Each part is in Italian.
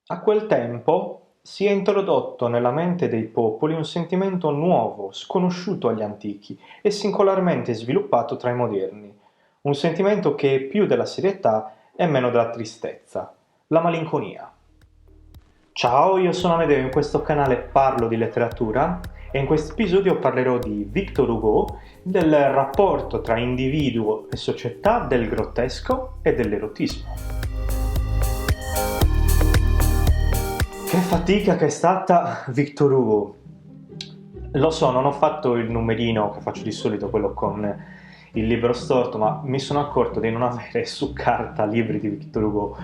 A quel tempo si è introdotto nella mente dei popoli un sentimento nuovo, sconosciuto agli antichi e singolarmente sviluppato tra i moderni, un sentimento che più della serietà e meno della tristezza, la malinconia. Ciao, io sono Amedeo, in questo canale parlo di letteratura e in questo episodio parlerò di Victor Hugo, del rapporto tra individuo e società, del grottesco e dell'erotismo. Che fatica che è stata Victor Hugo. Lo so, non ho fatto il numerino che faccio di solito, quello con il libro storto, ma mi sono accorto di non avere su carta libri di Victor Hugo,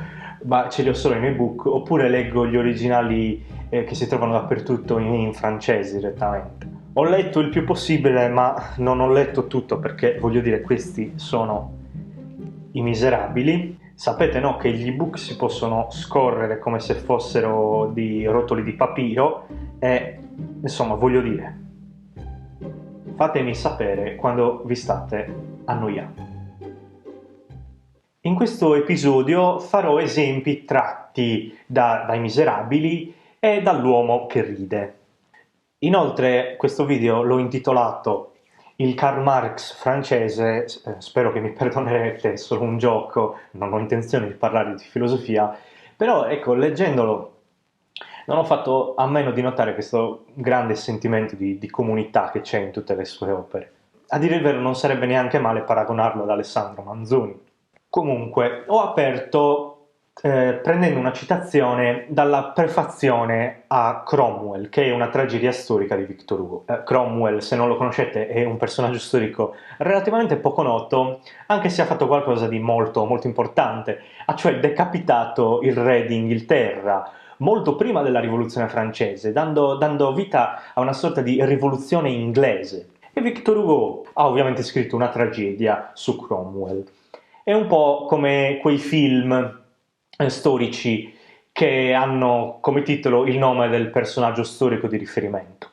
ma ce li ho solo in ebook, oppure leggo gli originali che si trovano dappertutto in francese direttamente. Ho letto il più possibile, ma non ho letto tutto perché, voglio dire, questi sono I Miserabili. Sapete, no, che gli ebook si possono scorrere come se fossero di rotoli di papiro e, insomma, voglio dire, fatemi sapere quando vi state annoiando. In questo episodio farò esempi tratti dai Miserabili e dall'uomo che ride. Inoltre questo video l'ho intitolato Il Karl Marx francese, spero che mi perdonerete, è solo un gioco, non ho intenzione di parlare di filosofia, però ecco, leggendolo non ho fatto a meno di notare questo grande sentimento di comunità che c'è in tutte le sue opere. A dire il vero non sarebbe neanche male paragonarlo ad Alessandro Manzoni. Comunque, ho aperto prendendo una citazione dalla prefazione a Cromwell, che è una tragedia storica di Victor Hugo. Cromwell, se non lo conoscete, è un personaggio storico relativamente poco noto, anche se ha fatto qualcosa di molto, molto importante, ha cioè decapitato il re d'Inghilterra, molto prima della rivoluzione francese, dando vita a una sorta di rivoluzione inglese. E Victor Hugo ha ovviamente scritto una tragedia su Cromwell. È un po' come quei film storici che hanno come titolo il nome del personaggio storico di riferimento.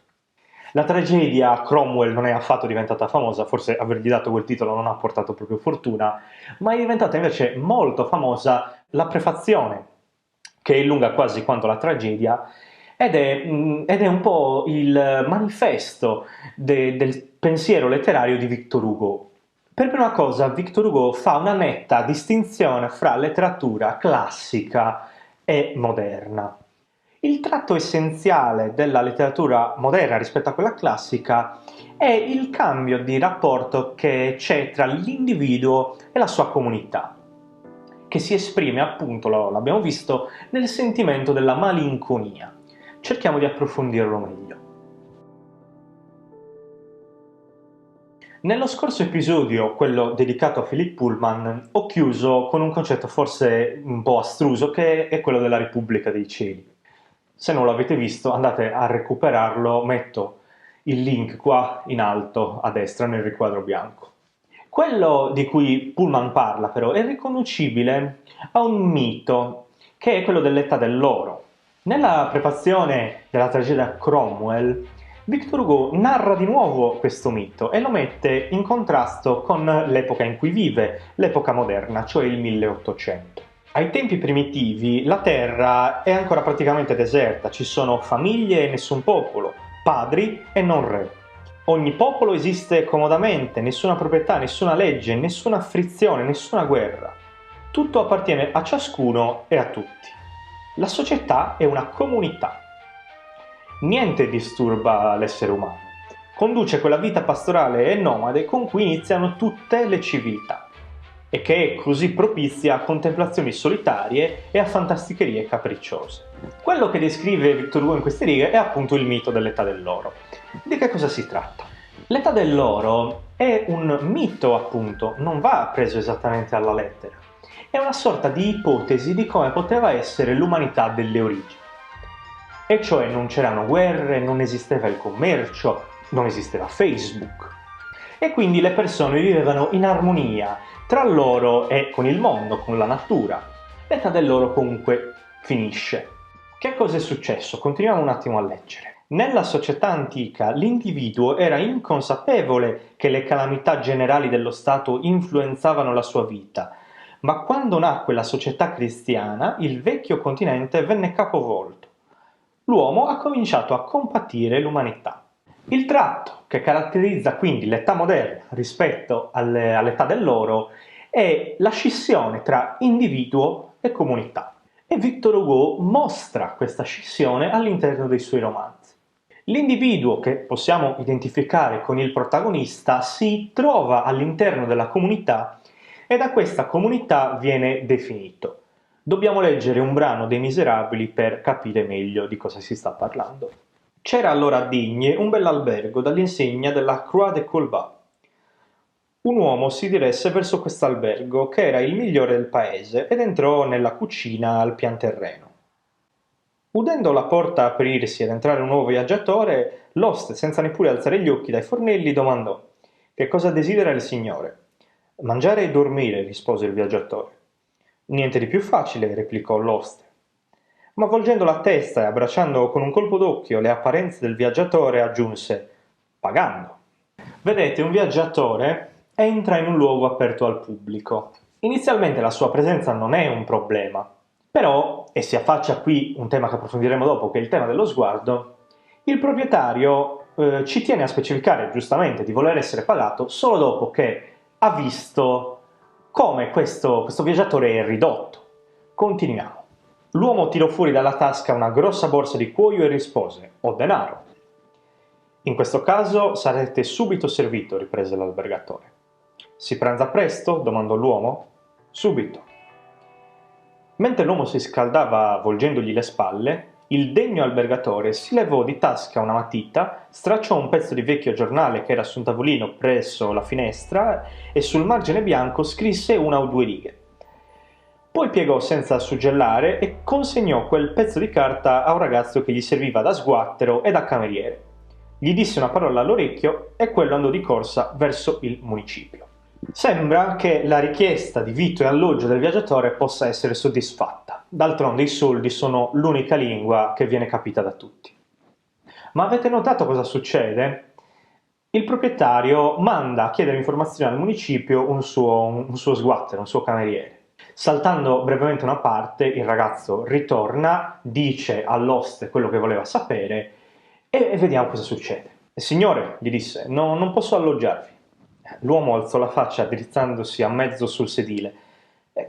La tragedia Cromwell non è affatto diventata famosa, forse avergli dato quel titolo non ha portato proprio fortuna, ma è diventata invece molto famosa la prefazione, che è lunga quasi quanto la tragedia, ed è un po' il manifesto del pensiero letterario di Victor Hugo. Per prima cosa, Victor Hugo fa una netta distinzione fra letteratura classica e moderna. Il tratto essenziale della letteratura moderna rispetto a quella classica è il cambio di rapporto che c'è tra l'individuo e la sua comunità, che si esprime appunto, l'abbiamo visto, nel sentimento della malinconia. Cerchiamo di approfondirlo meglio. Nello scorso episodio, quello dedicato a Philip Pullman, ho chiuso con un concetto forse un po' astruso, che è quello della Repubblica dei Cieli. Se non l'avete visto, andate a recuperarlo, metto il link qua in alto a destra nel riquadro bianco. Quello di cui Pullman parla, però, è riconducibile a un mito, che è quello dell'età dell'oro. Nella prefazione della tragedia Cromwell, Victor Hugo narra di nuovo questo mito e lo mette in contrasto con l'epoca in cui vive, l'epoca moderna, cioè il 1800. Ai tempi primitivi la terra è ancora praticamente deserta, ci sono famiglie e nessun popolo, padri e non re. Ogni popolo esiste comodamente, nessuna proprietà, nessuna legge, nessuna frizione, nessuna guerra. Tutto appartiene a ciascuno e a tutti. La società è una comunità. Niente disturba l'essere umano. Conduce quella vita pastorale e nomade con cui iniziano tutte le civiltà e che è così propizia a contemplazioni solitarie e a fantasticherie capricciose. Quello che descrive Victor Hugo in queste righe è appunto il mito dell'età dell'oro. Di che cosa si tratta? L'età dell'oro è un mito, appunto, non va preso esattamente alla lettera. È una sorta di ipotesi di come poteva essere l'umanità delle origini. E cioè non c'erano guerre, non esisteva il commercio, non esisteva Facebook. E quindi le persone vivevano in armonia tra loro e con il mondo, con la natura. L'età dell'oro comunque finisce. Che cosa è successo? Continuiamo un attimo a leggere. Nella società antica l'individuo era inconsapevole che le calamità generali dello Stato influenzavano la sua vita, Ma quando nacque la società cristiana, il vecchio continente venne capovolto. L'uomo ha cominciato a compatire l'umanità. Il tratto che caratterizza quindi l'età moderna rispetto all'età dell'oro è la scissione tra individuo e comunità. E Victor Hugo mostra questa scissione all'interno dei suoi romanzi. L'individuo che possiamo identificare con il protagonista si trova all'interno della comunità e da questa comunità viene definito. Dobbiamo leggere un brano dei Miserabili per capire meglio di cosa si sta parlando. C'era allora a Digne un bell'albergo dall'insegna della Croix de Colbas. Un uomo si diresse verso quest'albergo, che era il migliore del paese, ed entrò nella cucina al pian terreno. Udendo la porta aprirsi ed entrare un nuovo viaggiatore, l'oste, senza neppure alzare gli occhi dai fornelli, domandò: «Che cosa desidera il signore?» «Mangiare e dormire», rispose il viaggiatore. «Niente di più facile», replicò l'oste. Ma volgendo la testa e abbracciando con un colpo d'occhio le apparenze del viaggiatore, aggiunse: «Pagando». Vedete, un viaggiatore entra in un luogo aperto al pubblico. Inizialmente la sua presenza non è un problema, però, e si affaccia qui un tema che approfondiremo dopo, che è il tema dello sguardo, il proprietario ci tiene a specificare giustamente di voler essere pagato solo dopo che ha visto come questo viaggiatore è ridotto. Continuiamo. L'uomo tirò fuori dalla tasca una grossa borsa di cuoio e rispose: «Ho denaro». «In questo caso sarete subito servito», riprese l'albergatore. «Si pranza presto?» domandò l'uomo. «Subito». Mentre l'uomo si scaldava volgendogli le spalle, il degno albergatore si levò di tasca una matita, stracciò un pezzo di vecchio giornale che era su un tavolino presso la finestra e sul margine bianco scrisse una o due righe. Poi piegò senza suggellare e consegnò quel pezzo di carta a un ragazzo che gli serviva da sguattero e da cameriere. Gli disse una parola all'orecchio e quello andò di corsa verso il municipio. Sembra che la richiesta di vitto e alloggio del viaggiatore possa essere soddisfatta. D'altronde i soldi sono l'unica lingua che viene capita da tutti. Ma avete notato cosa succede? Il proprietario manda a chiedere informazioni al municipio un suo sguattero, un suo cameriere. Saltando brevemente una parte, il ragazzo ritorna, dice all'oste quello che voleva sapere e vediamo cosa succede. «Signore», gli disse, non posso alloggiarvi». L'uomo alzò la faccia drizzandosi a mezzo sul sedile.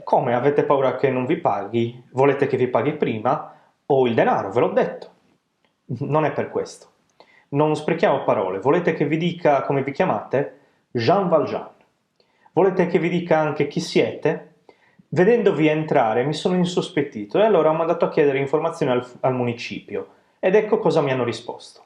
«Come, avete paura che non vi paghi? Volete che vi paghi prima? Ho il denaro, ve l'ho detto». «Non è per questo. Non sprechiamo parole. Volete che vi dica come vi chiamate?» «Jean Valjean». «Volete che vi dica anche chi siete?» Vedendovi entrare mi sono insospettito e allora ho mandato a chiedere informazioni al municipio, ed ecco cosa mi hanno risposto.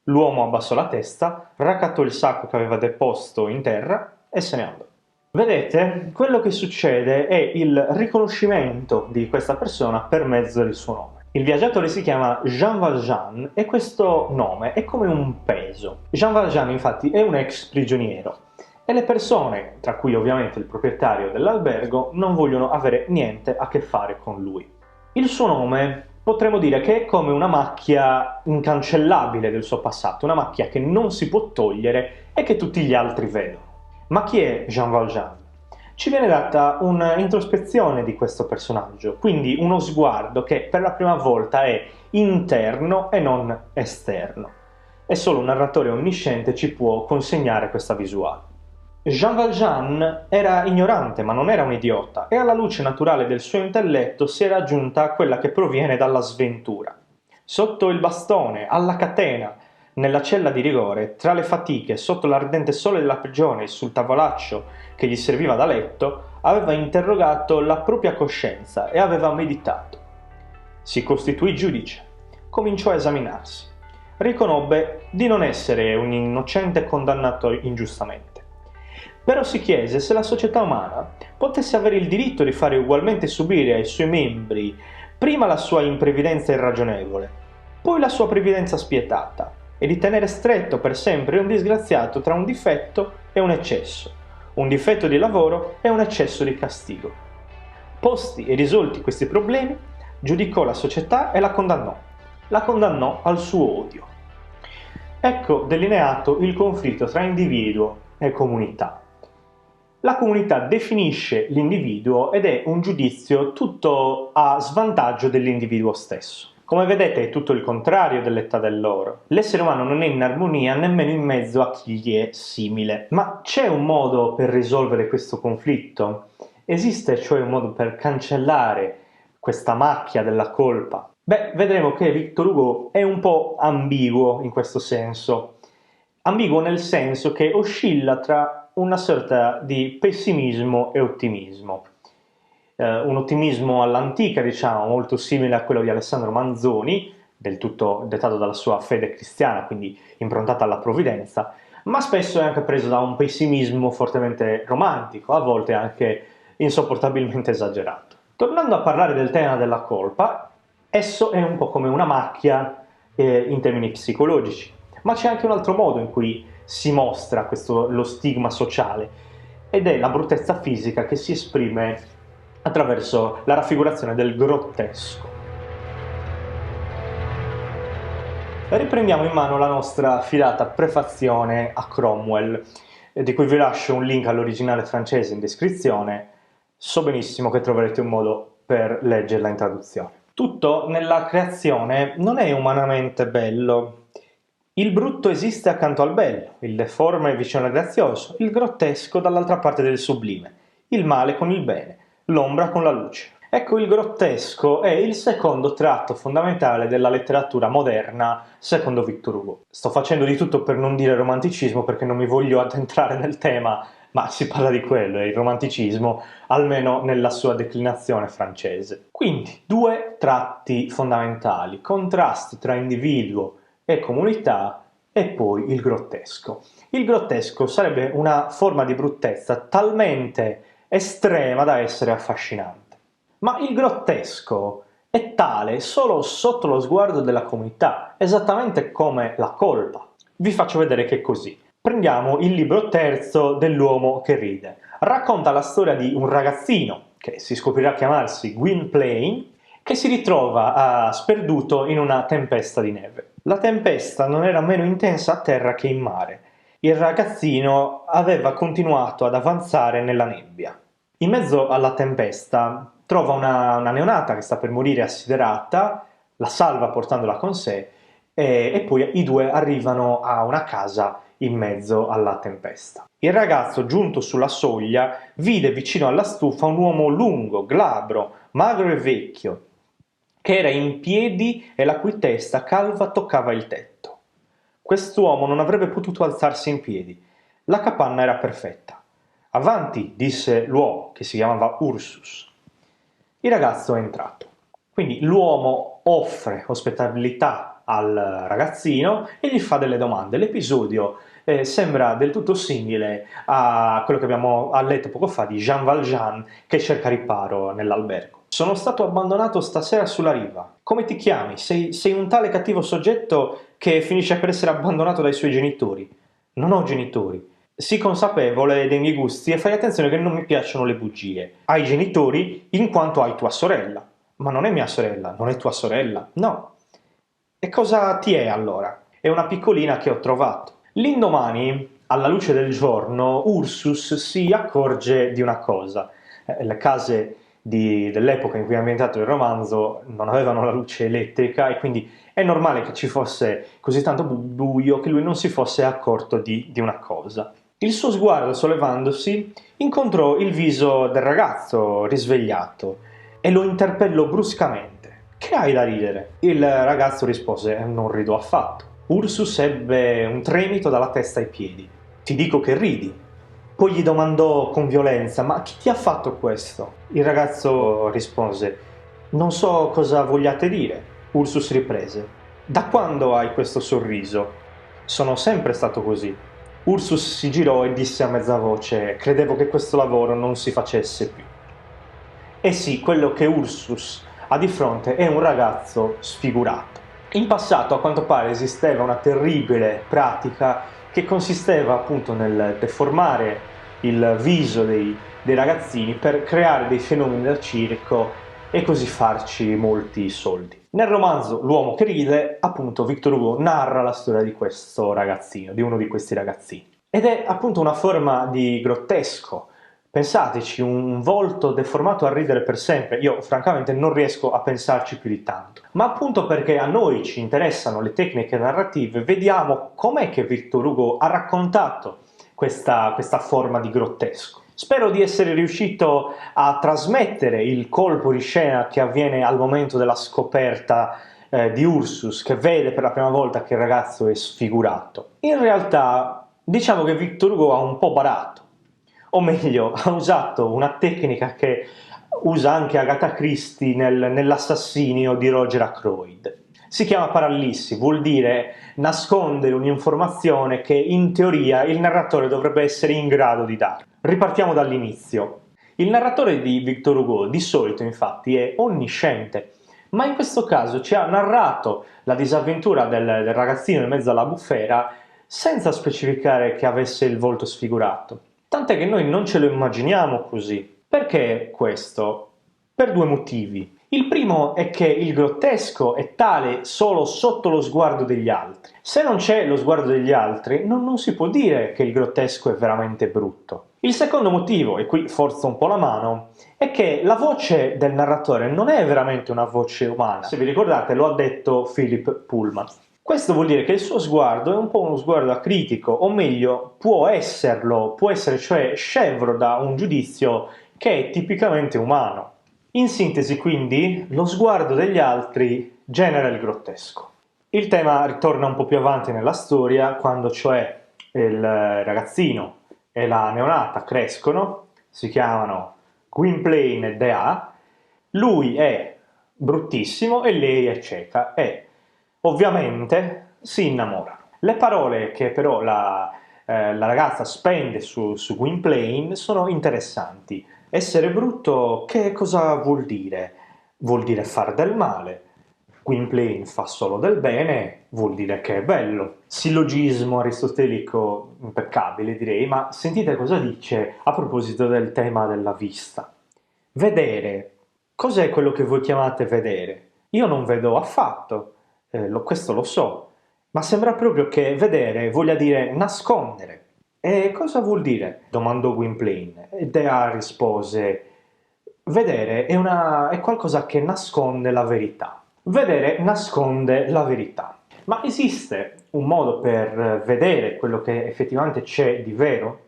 L'uomo abbassò la testa, raccattò il sacco che aveva deposto in terra e se ne andò. Vedete, quello che succede è il riconoscimento di questa persona per mezzo del suo nome. Il viaggiatore si chiama Jean Valjean e questo nome è come un peso. Jean Valjean infatti è un ex prigioniero e le persone, tra cui ovviamente il proprietario dell'albergo, non vogliono avere niente a che fare con lui. Il suo nome potremmo dire che è come una macchia incancellabile del suo passato, una macchia che non si può togliere e che tutti gli altri vedono. Ma chi è Jean Valjean? Ci viene data un'introspezione di questo personaggio, quindi uno sguardo che per la prima volta è interno e non esterno. E solo un narratore onnisciente ci può consegnare questa visuale. Jean Valjean era ignorante, ma non era un idiota, e alla luce naturale del suo intelletto si era aggiunta quella che proviene dalla sventura. Sotto il bastone, alla catena, nella cella di rigore, tra le fatiche, sotto l'ardente sole della prigione e sul tavolaccio che gli serviva da letto, aveva interrogato la propria coscienza e aveva meditato. Si costituì giudice, cominciò a esaminarsi. Riconobbe di non essere un innocente condannato ingiustamente. Però si chiese se la società umana potesse avere il diritto di fare ugualmente subire ai suoi membri prima la sua imprevidenza irragionevole, poi la sua previdenza spietata, e di tenere stretto per sempre un disgraziato tra un difetto e un eccesso, un difetto di lavoro e un eccesso di castigo. Posti e risolti questi problemi, giudicò la società e la condannò al suo odio. Ecco delineato il conflitto tra individuo e comunità. la comunità definisce l'individuo ed è un giudizio tutto a svantaggio dell'individuo stesso. Come vedete è tutto il contrario dell'età dell'oro. L'essere umano non è in armonia nemmeno in mezzo a chi gli è simile. Ma c'è un modo per risolvere questo conflitto? Esiste cioè un modo per cancellare questa macchia della colpa? Beh, vedremo che Victor Hugo è un po' ambiguo in questo senso. Ambiguo nel senso che oscilla tra una sorta di pessimismo e ottimismo. Un ottimismo all'antica, diciamo, molto simile a quello di Alessandro Manzoni, del tutto dettato dalla sua fede cristiana, quindi improntata alla provvidenza, ma spesso è anche preso da un pessimismo fortemente romantico, a volte anche insopportabilmente esagerato. Tornando a parlare del tema della colpa, esso è un po' come una macchia in termini psicologici, ma c'è anche un altro modo in cui si mostra lo stigma sociale, ed è la bruttezza fisica che si esprime attraverso la raffigurazione del grottesco. Riprendiamo in mano la nostra filata prefazione a Cromwell, di cui vi lascio un link all'originale francese in descrizione. So benissimo che troverete un modo per leggerla in traduzione. Tutto nella creazione non è umanamente bello. Il brutto esiste accanto al bello, il deforme vicino al grazioso, il grottesco dall'altra parte del sublime, il male con il bene, l'ombra con la luce. Ecco, il grottesco è il secondo tratto fondamentale della letteratura moderna, secondo Victor Hugo. Sto facendo di tutto per non dire romanticismo perché non mi voglio addentrare nel tema, ma si parla di quello, è il romanticismo, almeno nella sua declinazione francese. Quindi, due tratti fondamentali, contrasto tra individuo e comunità, e poi il grottesco. Il grottesco sarebbe una forma di bruttezza talmente estrema da essere affascinante. Ma il grottesco è tale solo sotto lo sguardo della comunità, esattamente come la colpa. Vi faccio vedere che è così. Prendiamo il libro terzo dell'uomo che ride. Racconta la storia di un ragazzino, che si scoprirà chiamarsi Gwynplaine, che si ritrova sperduto in una tempesta di neve. La tempesta non era meno intensa a terra che in mare. Il ragazzino aveva continuato ad avanzare nella nebbia. In mezzo alla tempesta trova una neonata che sta per morire assiderata, la salva portandola con sé e poi i due arrivano a una casa in mezzo alla tempesta. Il ragazzo, giunto sulla soglia, vide vicino alla stufa un uomo lungo, glabro, magro e vecchio, che era in piedi e la cui testa calva toccava il tetto. Quest'uomo non avrebbe potuto alzarsi in piedi. La capanna era perfetta. «Avanti», disse l'uomo, che si chiamava Ursus. Il ragazzo è entrato. Quindi l'uomo offre ospitalità al ragazzino e gli fa delle domande. L'episodio sembra del tutto simile a quello che abbiamo letto poco fa di Jean Valjean che cerca riparo nell'albergo. «Sono stato abbandonato stasera sulla riva. Come ti chiami? Sei un tale cattivo soggetto che finisce per essere abbandonato dai suoi genitori». «Non ho genitori». «Sii consapevole dei miei gusti e fai attenzione che non mi piacciono le bugie. Hai genitori in quanto hai tua sorella». «Ma non è mia sorella, non è tua sorella». «No». «E cosa ti è allora?» «È una piccolina che ho trovato». L'indomani, alla luce del giorno, Ursus si accorge di una cosa. Le case dell'epoca in cui è ambientato il romanzo non avevano la luce elettrica e quindi è normale che ci fosse così tanto buio che lui non si fosse accorto di una cosa. Il suo sguardo, sollevandosi, incontrò il viso del ragazzo risvegliato e lo interpellò bruscamente. «Che hai da ridere?» Il ragazzo rispose: «Non rido affatto». Ursus ebbe un tremito dalla testa ai piedi. «Ti dico che ridi». Poi gli domandò con violenza: «Ma chi ti ha fatto questo?» Il ragazzo rispose: «Non so cosa vogliate dire». Ursus riprese: «Da quando hai questo sorriso?» «Sono sempre stato così». Ursus si girò e disse a mezza voce: «Credevo che questo lavoro non si facesse più». E sì, quello che Ursus ha di fronte è un ragazzo sfigurato. In passato, a quanto pare, esisteva una terribile pratica che consisteva appunto nel deformare il viso dei ragazzini per creare dei fenomeni da circo e così farci molti soldi. Nel romanzo L'uomo che ride, appunto, Victor Hugo narra la storia di questo ragazzino, di uno di questi ragazzini. Ed è appunto una forma di grottesco, Pensateci, un volto deformato a ridere per sempre, io francamente non riesco a pensarci più di tanto. Ma appunto perché a noi ci interessano le tecniche narrative, vediamo com'è che Victor Hugo ha raccontato questa forma di grottesco. Spero di essere riuscito a trasmettere il colpo di scena che avviene al momento della scoperta di Ursus, che vede per la prima volta che il ragazzo è sfigurato. In realtà, diciamo che Victor Hugo ha un po' barato, o meglio, ha usato una tecnica che usa anche Agatha Christie nell'assassinio di Roger Ackroyd. Si chiama parallissi, vuol dire nascondere un'informazione che in teoria il narratore dovrebbe essere in grado di dare. Ripartiamo dall'inizio. Il narratore di Victor Hugo di solito infatti è onnisciente, ma in questo caso ci ha narrato la disavventura del ragazzino in mezzo alla bufera senza specificare che avesse il volto sfigurato. Tant'è che noi non ce lo immaginiamo così. Perché questo? Per due motivi. Il primo è che il grottesco è tale solo sotto lo sguardo degli altri. Se non c'è lo sguardo degli altri, non si può dire che il grottesco è veramente brutto. Il secondo motivo, e qui forzo un po' la mano, è che la voce del narratore non è veramente una voce umana. Se vi ricordate, lo ha detto Philip Pullman. Questo vuol dire che il suo sguardo è un po' uno sguardo acritico, o meglio, può essere cioè scevro da un giudizio che è tipicamente umano. In sintesi, quindi, lo sguardo degli altri genera il grottesco. Il tema ritorna un po' più avanti nella storia, quando cioè il ragazzino e la neonata crescono, si chiamano Gwynplaine e Dea, lui è bruttissimo e lei è cieca e ovviamente si innamorano. Le parole che però la ragazza spende su Gwynplaine sono interessanti. Essere brutto che cosa vuol dire? Vuol dire far del male. Gwynplaine fa solo del bene, vuol dire che è bello. Sillogismo aristotelico impeccabile, direi, ma sentite cosa dice a proposito del tema della vista. Vedere. Cos'è quello che voi chiamate vedere? Io non vedo affatto, questo lo so, ma sembra proprio che vedere voglia dire nascondere. E cosa vuol dire? Domandò Gwynplaine, e Dea rispose: vedere è qualcosa che nasconde la verità. Vedere nasconde la verità. Ma esiste un modo per vedere quello che effettivamente c'è di vero?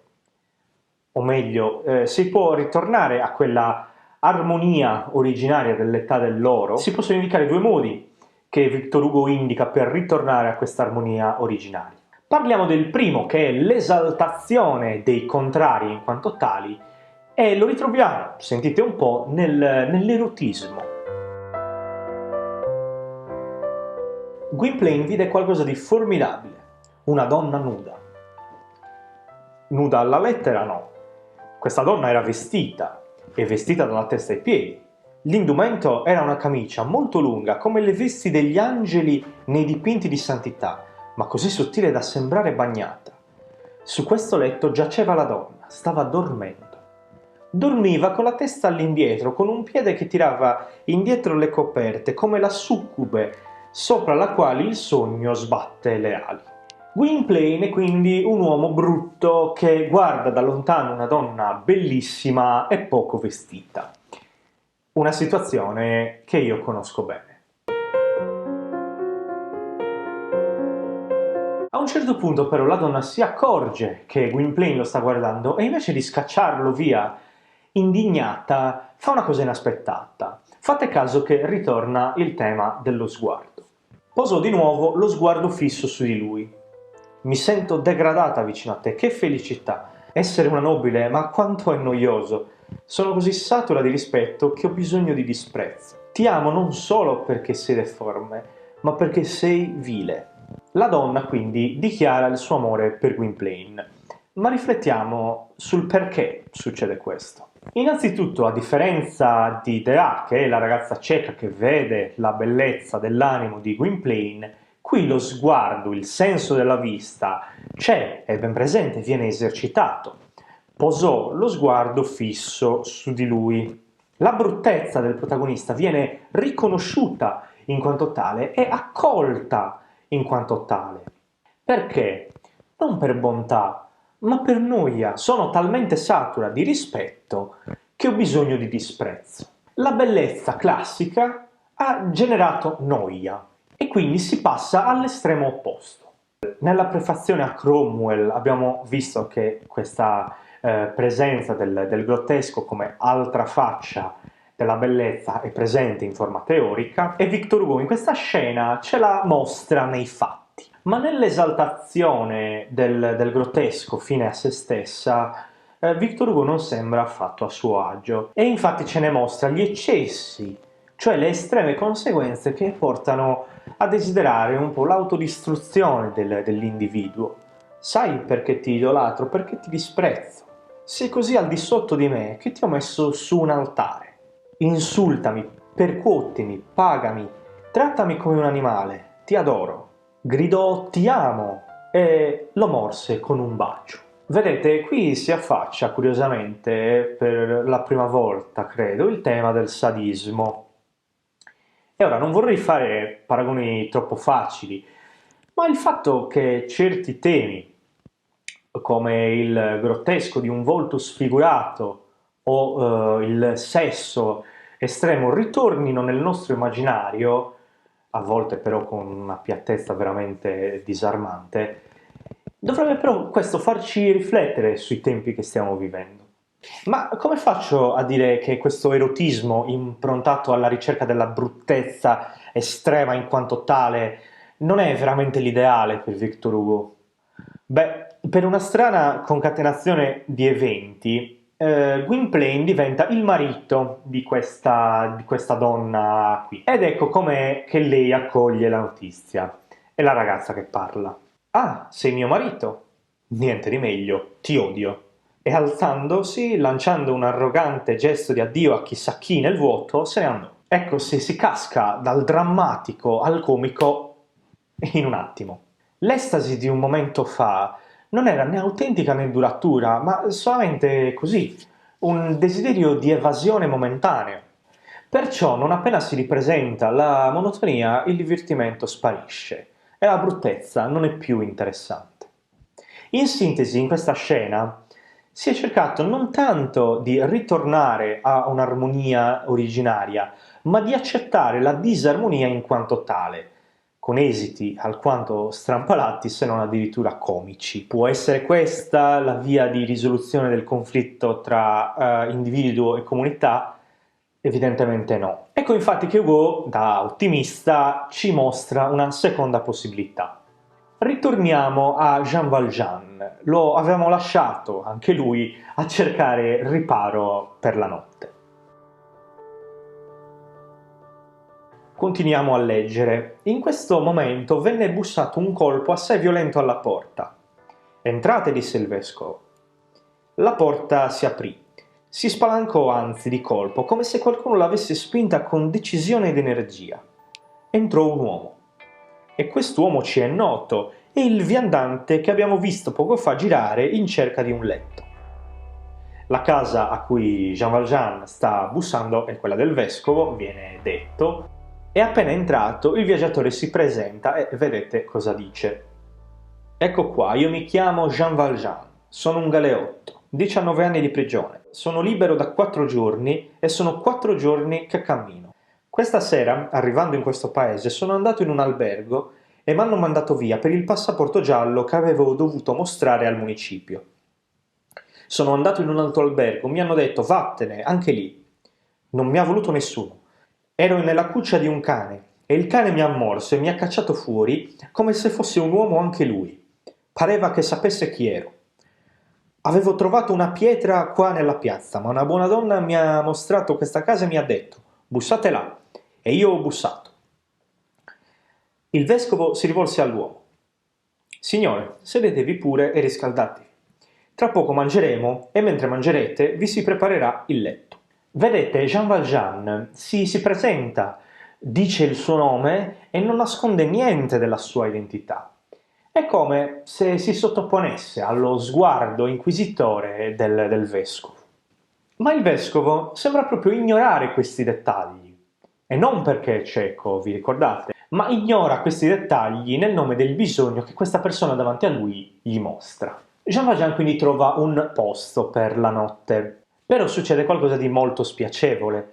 O meglio, si può ritornare a quella armonia originaria dell'età dell'oro? Si possono indicare due modi che Victor Hugo indica per ritornare a questa armonia originaria. Parliamo del primo, che è l'esaltazione dei contrari in quanto tali, e lo ritroviamo, sentite un po', nell'erotismo. Gwynplaine vide qualcosa di formidabile, una donna nuda. Nuda alla lettera no. Questa donna era vestita, e vestita dalla testa ai piedi. L'indumento era una camicia molto lunga, come le vesti degli angeli nei dipinti di santità, ma così sottile da sembrare bagnata. Su questo letto giaceva la donna, stava dormendo. Dormiva con la testa all'indietro, con un piede che tirava indietro le coperte, come la succube, sopra la quale il sogno sbatte le ali. Gwynplaine è quindi un uomo brutto che guarda da lontano una donna bellissima e poco vestita. Una situazione che io conosco bene. A un certo punto però la donna si accorge che Gwynplaine lo sta guardando e invece di scacciarlo via, indignata, fa una cosa inaspettata. Fate caso che ritorna il tema dello sguardo. Posò di nuovo lo sguardo fisso su di lui. Mi sento degradata vicino a te, che felicità! Essere una nobile, ma quanto è noioso! Sono così satura di rispetto che ho bisogno di disprezzo. Ti amo non solo perché sei deforme, ma perché sei vile. La donna quindi dichiara il suo amore per Gwynplaine. Ma riflettiamo sul perché succede questo. Innanzitutto, a differenza di Dea, che è la ragazza cieca che vede la bellezza dell'animo di Gwynplaine, qui lo sguardo, il senso della vista, c'è, è ben presente, viene esercitato. Posò lo sguardo fisso su di lui. La bruttezza del protagonista viene riconosciuta in quanto tale e accolta in quanto tale. Perché? Non per bontà, ma per noia sono talmente satura di rispetto che ho bisogno di disprezzo. La bellezza classica ha generato noia e quindi si passa all'estremo opposto. Nella prefazione a Cromwell abbiamo visto che questa presenza del grottesco come altra faccia della bellezza è presente in forma teorica e Victor Hugo in questa scena ce la mostra nei fatti. Ma nell'esaltazione del grottesco fine a se stessa, Victor Hugo non sembra affatto a suo agio e infatti ce ne mostra gli eccessi, cioè le estreme conseguenze che portano a desiderare un po' l'autodistruzione dell'individuo. Sai perché ti idolatro? Perché ti disprezzo. Sei così al di sotto di me che ti ho messo su un altare. Insultami, percuotimi, pagami, trattami come un animale, ti adoro. Gridò ti amo e lo morse con un bacio. Vedete, qui si affaccia curiosamente per la prima volta, credo, il tema del sadismo. E ora non vorrei fare paragoni troppo facili, ma il fatto che certi temi, come il grottesco di un volto sfigurato o il sesso estremo, ritornino nel nostro immaginario, a volte però con una piattezza veramente disarmante, dovrebbe però questo farci riflettere sui tempi che stiamo vivendo. Ma come faccio a dire che questo erotismo improntato alla ricerca della bruttezza estrema in quanto tale non è veramente l'ideale per Victor Hugo? Beh, per una strana concatenazione di eventi, Gwynplaine diventa il marito di questa donna qui. Ed ecco com'è che lei accoglie la notizia. È la ragazza che parla. Ah, sei mio marito? Niente di meglio, ti odio. E alzandosi, lanciando un arrogante gesto di addio a chissà chi nel vuoto, se ne andò. Ecco, si casca dal drammatico al comico in un attimo. L'estasi di un momento fa non era né autentica né duratura, ma solamente così, un desiderio di evasione momentaneo. Perciò, non appena si ripresenta la monotonia, il divertimento sparisce e la bruttezza non è più interessante. In sintesi, in questa scena si è cercato non tanto di ritornare a un'armonia originaria, ma di accettare la disarmonia in quanto tale, con esiti alquanto strampalati se non addirittura comici. Può essere questa la via di risoluzione del conflitto tra individuo e comunità? Evidentemente no. Ecco infatti che Hugo, da ottimista, ci mostra una seconda possibilità. Ritorniamo a Jean Valjean. Lo avevamo lasciato, anche lui, a cercare riparo per la notte. Continuiamo a leggere. In questo momento venne bussato un colpo assai violento alla porta. Entrate, disse il vescovo. La porta si aprì. Si spalancò anzi di colpo, come se qualcuno l'avesse spinta con decisione ed energia. Entrò un uomo. E quest'uomo ci è noto, è il viandante che abbiamo visto poco fa girare in cerca di un letto. La casa a cui Jean Valjean sta bussando è quella del vescovo, viene detto, e appena entrato il viaggiatore si presenta e vedete cosa dice. Ecco qua, io mi chiamo Jean Valjean, sono un galeotto, 19 anni di prigione, sono libero da 4 giorni e sono 4 giorni che cammino. Questa sera, arrivando in questo paese, sono andato in un albergo e mi hanno mandato via per il passaporto giallo che avevo dovuto mostrare al municipio. Sono andato in un altro albergo, mi hanno detto vattene, anche lì. Non mi ha voluto nessuno. Ero nella cuccia di un cane e il cane mi ha morso e mi ha cacciato fuori come se fosse un uomo anche lui. Pareva che sapesse chi ero. Avevo trovato una pietra qua nella piazza, ma una buona donna mi ha mostrato questa casa e mi ha detto bussate là, e io ho bussato. Il vescovo si rivolse all'uomo. Signore, sedetevi pure e riscaldatevi. Tra poco mangeremo e mentre mangerete vi si preparerà il letto. Vedete, Jean Valjean si presenta, dice il suo nome e non nasconde niente della sua identità. È come se si sottoponesse allo sguardo inquisitore del vescovo. Ma il vescovo sembra proprio ignorare questi dettagli. E non perché è cieco, vi ricordate, ma ignora questi dettagli nel nome del bisogno che questa persona davanti a lui gli mostra. Jean Valjean quindi trova un posto per la notte, però succede qualcosa di molto spiacevole.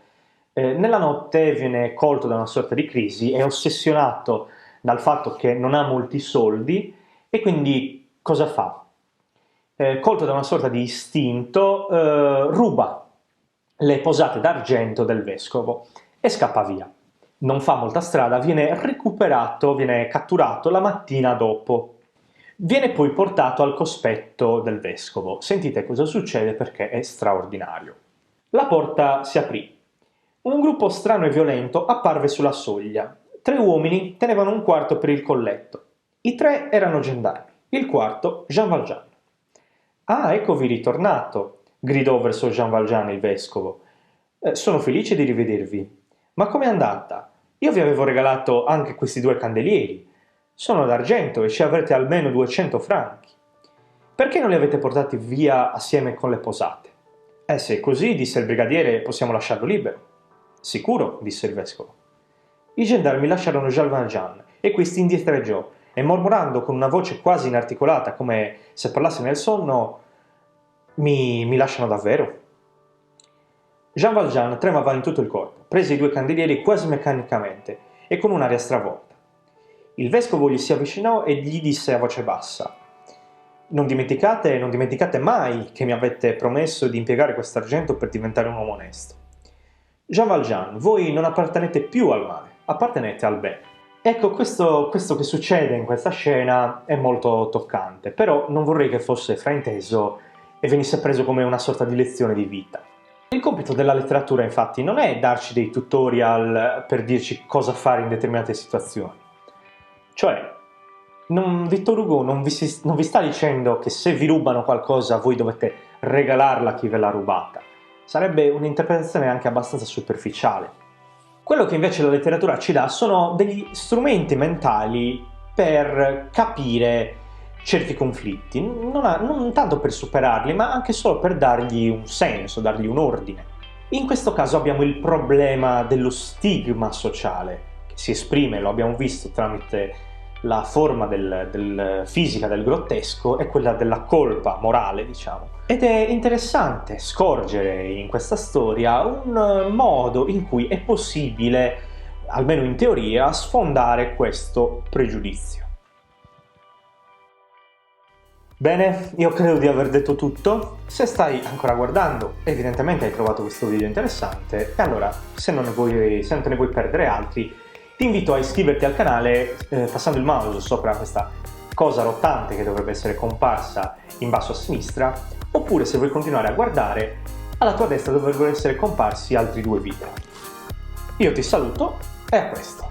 Nella notte viene colto da una sorta di crisi, è ossessionato dal fatto che non ha molti soldi e quindi cosa fa? Colto da una sorta di istinto, ruba le posate d'argento del vescovo e scappa via. Non fa molta strada, viene recuperato, viene catturato la mattina dopo. Viene poi portato al cospetto del vescovo. Sentite cosa succede perché è straordinario. La porta si aprì. Un gruppo strano e violento apparve sulla soglia. 3 uomini tenevano un quarto per il colletto. I 3 erano gendarmi, il quarto Jean Valjean. «Ah, eccovi ritornato», gridò verso Jean Valjean il vescovo. «Sono felice di rivedervi. Ma com'è andata? Io vi avevo regalato anche questi 2 candelieri. Sono d'argento e ci avrete almeno 200 franchi. Perché non li avete portati via assieme con le posate?» Se è così», disse il brigadiere, «possiamo lasciarlo libero». «Sicuro», disse il vescovo. I gendarmi lasciarono Jean Valjean e questi indietreggiò e mormorando con una voce quasi inarticolata, come se parlasse nel sonno: Mi lasciano davvero?» Jean Valjean tremava in tutto il corpo, prese i 2 candelieri quasi meccanicamente e con un'aria stravolta. Il vescovo gli si avvicinò e gli disse a voce bassa: non dimenticate mai che mi avete promesso di impiegare quest'argento per diventare un uomo onesto. Jean Valjean, voi non appartenete più al male, appartenete al bene. Ecco, questo che succede in questa scena è molto toccante, però non vorrei che fosse frainteso e venisse preso come una sorta di lezione di vita. Il compito della letteratura, infatti, non è darci dei tutorial per dirci cosa fare in determinate situazioni. Cioè, Victor Hugo non vi sta dicendo che se vi rubano qualcosa voi dovete regalarla a chi ve l'ha rubata. Sarebbe un'interpretazione anche abbastanza superficiale. Quello che invece la letteratura ci dà sono degli strumenti mentali per capire certi conflitti, non tanto per superarli, ma anche solo per dargli un senso, dargli un ordine. In questo caso abbiamo il problema dello stigma sociale, che si esprime, lo abbiamo visto, tramite la forma fisica del grottesco e quella della colpa morale, diciamo. Ed è interessante scorgere in questa storia un modo in cui è possibile, almeno in teoria, sfondare questo pregiudizio. Bene, io credo di aver detto tutto. Se stai ancora guardando, evidentemente hai trovato questo video interessante, e allora, se non te ne vuoi perdere altri, ti invito a iscriverti al canale passando il mouse sopra questa cosa rotante che dovrebbe essere comparsa in basso a sinistra, oppure se vuoi continuare a guardare, alla tua destra dovrebbero essere comparsi altri 2 video. Io ti saluto e a presto!